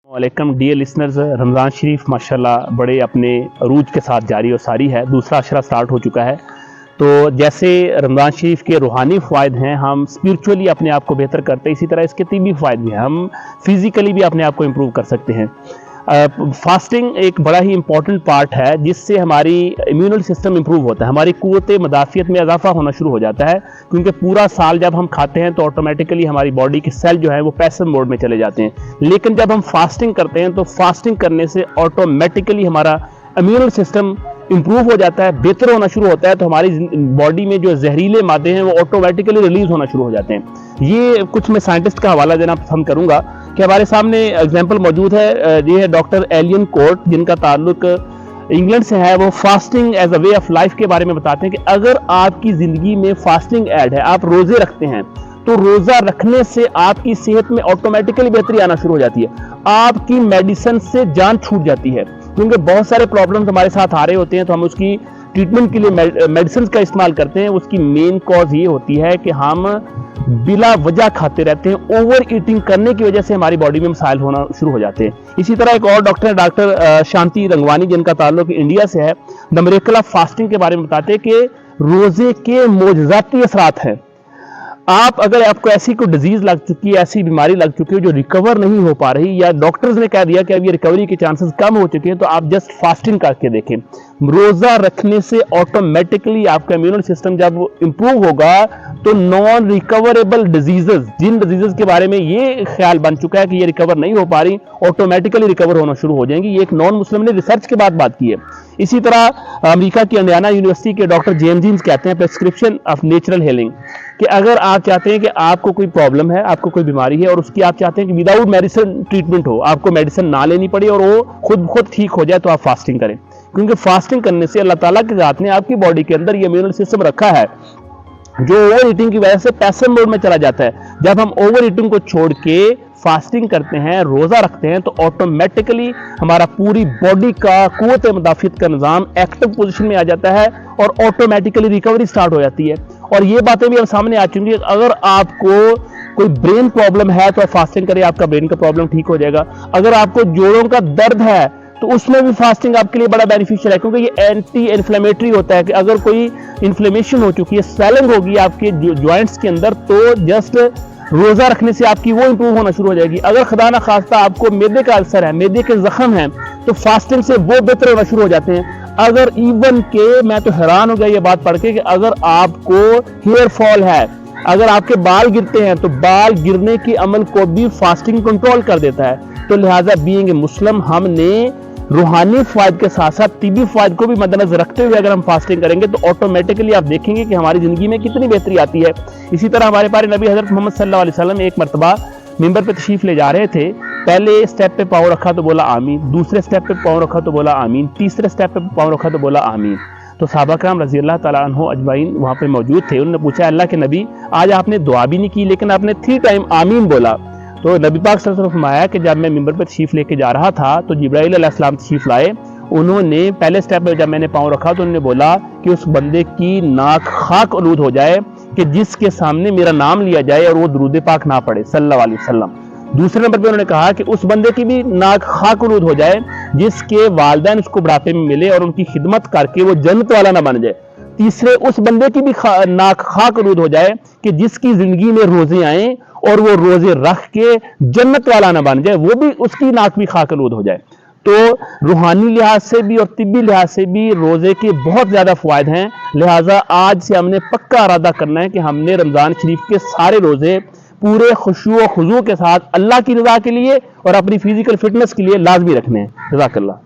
वालेकुम dear listeners, Ramzan शरीफ माशाल्लाह बड़े अपने अरूज के साथ जारी और सारी है। दूसरा अशरा स्टार्ट हो चुका है। तो जैसे रमज़ान शरीफ के रूहानी फ़ायदे हैं, हम स्पिरिचुअली अपने आप को बेहतर करते हैं, इसी तरह इसके तिब्बी फ़ायदे भी हैं। हम फिज़िकली भी अपने आप को इम्प्रूव कर सकते हैं। फास्टिंग एक बड़ा ही इंपॉर्टेंट पार्ट है जिससे हमारी इम्यूनल सिस्टम इंप्रूव होता है, हमारी क़ुव्वत मदाफ़ियत में इजाफा होना शुरू हो जाता है, क्योंकि पूरा साल जब हम खाते हैं तो ऑटोमेटिकली हमारी बॉडी के सेल जो है वो पैसिव मोड में चले जाते हैं। लेकिन जब हम फास्टिंग करते हैं तो फास्टिंग करने से ऑटोमेटिकली हमारा इम्यूनल सिस्टम इंप्रूव हो जाता है, बेहतर होना शुरू होता है, तो हमारी बॉडी में जो जहरीले मादे हैं वो ऑटोमेटिकली रिलीज होना शुरू हो जाते हैं। ये कुछ मैं साइंटिस्ट का हवाला देना पसंद करूंगा कि हमारे सामने एग्जांपल मौजूद है। ये है डॉक्टर एलियन कोर्ट, जिनका ताल्लुक इंग्लैंड से है। वो fasting as a way of life के बारे में बताते हैं कि अगर आपकी ज़िंदगी में फास्टिंग ऐड है, आप रोज़े रखते हैं, तो रोज़ा रखने से आपकी सेहत में ऑटोमेटिकली बेहतरी आना शुरू हो जाती है, आपकी मेडिसिन से जान छूट जाती है। क्योंकि बहुत सारे प्रॉब्लम्स हमारे साथ आ रहे होते हैं तो हम उसकी ट्रीटमेंट के लिए मेडिसिन का इस्तेमाल करते हैं। उसकी मेन कॉज ये होती है कि हम बिला वजह खाते रहते हैं। ओवर ईटिंग करने की वजह से हमारी बॉडी में मसाइल होना शुरू हो जाते हैं। इसी तरह एक और डॉक्टर है, डॉक्टर शांति रंगवानी, जिनका ताल्लुक इंडिया से है। द मिरेकल ऑफ फास्टिंग के बारे में बताते हैं कि रोजे के मोजज़ाती असरात हैं। आप अगर आपको ऐसी कोई डिजीज लग चुकी है, ऐसी बीमारी लग चुकी है जो रिकवर नहीं हो पा रही, या डॉक्टर्स ने कह दिया कि अब ये रिकवरी के चांसेस कम हो चुके हैं, तो आप जस्ट फास्टिंग करके देखें। रोजा रखने से ऑटोमेटिकली आपका इम्यूनल सिस्टम जब इंप्रूव होगा तो नॉन रिकवरेबल डिजीजेस, जिन डिजीजेस के बारे में ये ख्याल बन चुका है कि ये रिकवर नहीं हो पा रही, ऑटोमेटिकली रिकवर होना शुरू हो जाएंगी। ये एक नॉन मुस्लिम ने रिसर्च के बाद बात की है। इसी तरह अमेरिका की इंडियाना यूनिवर्सिटी के डॉक्टर जेम्स जीन्स कहते हैं प्रिस्क्रिप्शन ऑफ नेचुरल हीलिंग, कि अगर आप चाहते हैं कि आपको कोई प्रॉब्लम है, आपको कोई बीमारी है और उसकी आप चाहते हैं कि विदाउट मेडिसिन ट्रीटमेंट हो, आपको मेडिसिन ना लेनी पड़े और वो खुद ठीक हो जाए, तो आप फास्टिंग करें। क्योंकि फास्टिंग करने से अल्लाह ताला के ज़ात ने आपकी बॉडी के अंदर ये इम्यूनल सिस्टम रखा है जो ओवर ईटिंग की वजह से पैसिव मोड में चला जाता है। जब हम ओवर ईटिंग को छोड़ के फास्टिंग करते हैं, रोज़ा रखते हैं, तो ऑटोमेटिकली हमारा पूरी बॉडी का क़ुव्वत मदाफ़ियत का निज़ाम एक्टिव पोजीशन में आ जाता है और ऑटोमेटिकली रिकवरी स्टार्ट हो जाती है। और ये बातें भी अब सामने आ चुकी है। अगर आपको कोई ब्रेन प्रॉब्लम है तो आप फास्टिंग करें, आपका ब्रेन का प्रॉब्लम ठीक हो जाएगा। अगर आपको जोड़ों का दर्द है तो उसमें भी फास्टिंग आपके लिए बड़ा बेनिफिशियल है, क्योंकि ये एंटी इन्फ्लेमेटरी होता है कि अगर कोई इन्फ्लेमेशन हो चुकी है, स्वेलिंग होगी आपके जॉइंट्स के अंदर, तो जस्ट रोज़ा रखने से आपकी वो इंप्रूव होना शुरू हो जाएगी। अगर खुदा ना खास्ता आपको मैदे का अल्सर है, मैदे के जख्म हैं, तो फास्टिंग से वो बेहतर होना शुरू हो जाते हैं। अगर इवन के, मैं तो हैरान हो गया ये बात पढ़ के, कि अगर आपको हेयर फॉल है, अगर आपके बाल गिरते हैं, तो बाल गिरने के अमल को भी फास्टिंग कंट्रोल कर देता है। तो लिहाजा बीइंग ए मुस्लिम, हमने रूहानी फ़ायदे के साथ साथ तिब्बी फ़ायदे को भी मद्देनजर रखते हुए अगर हम फास्टिंग करेंगे तो ऑटोमेटिकली आप देखेंगे कि हमारी ज़िंदगी में कितनी बेहतरी आती है। इसी तरह हमारे प्यारे नबी हज़रत मोहम्मद सल्लल्लाहु अलैहि वसल्लम एक मरतबा मिंबर पे तशरीफ़ ले जा रहे थे। पहले स्टेप पे पाँव रखा तो बोला आमीन, दूसरे स्टेप पे पाँव रखा तो बोला आमीन, तीसरे स्टेप पे पाँव रखा तो बोला आमीन। तो सहाबा कराम रज़ी अल्लाह तआला अन्हु अजमाइन वहाँ पे मौजूद थे। उन्होंने पूछा, अल्लाह के नबी, आज आपने दुआ भी नहीं की लेकिन आपने 3 टाइम आमीन बोला। तो नबी पाक सल्लल्लाहु अलैहि वसल्लम फरमाया कि जब मैं मिंबर पर तशरीफ़ लेके जा रहा था तो जिब्राइल अलैहिस्सलाम तशरीफ़ लाए। उन्होंने पहले स्टेप में जब मैंने पाँव रखा तो उन्होंने बोला कि उस बंदे की नाक खाक आलूद हो जाए कि जिसके सामने मेरा नाम लिया जाए और वो दुरूद पाक ना पढ़े सल्लल्लाहु अलैहि वसल्लम। दूसरे नंबर पे उन्होंने कहा कि उस बंदे की भी नाक खाक आलूद हो जाए जिसके वालिदैन उसको बुढ़ापे में मिले और उनकी खिदमत करके वो जन्नत वाला ना बन जाए। तीसरे, उस बंदे की भी नाक खाक आलूद हो जाए कि जिसकी जिंदगी में रोजे आए और वो रोजे रख के जन्नत वाला ना बन जाए, वो भी, उसकी नाक भी खाक आलूद हो जाए। तो रूहानी लिहाज से भी और तिब्बी लिहाज से भी रोज़े के बहुत ज़्यादा फ़ायदे हैं। लिहाजा आज से हमने पक्का इरादा करना है कि हमने रमज़ान शरीफ के सारे रोज़े पूरे खुशू व खुजू के साथ अल्लाह की रज़ा के लिए और अपनी फिजिकल फिटनेस के लिए लाजमी रखने हैं। जज़ाकल्लाह।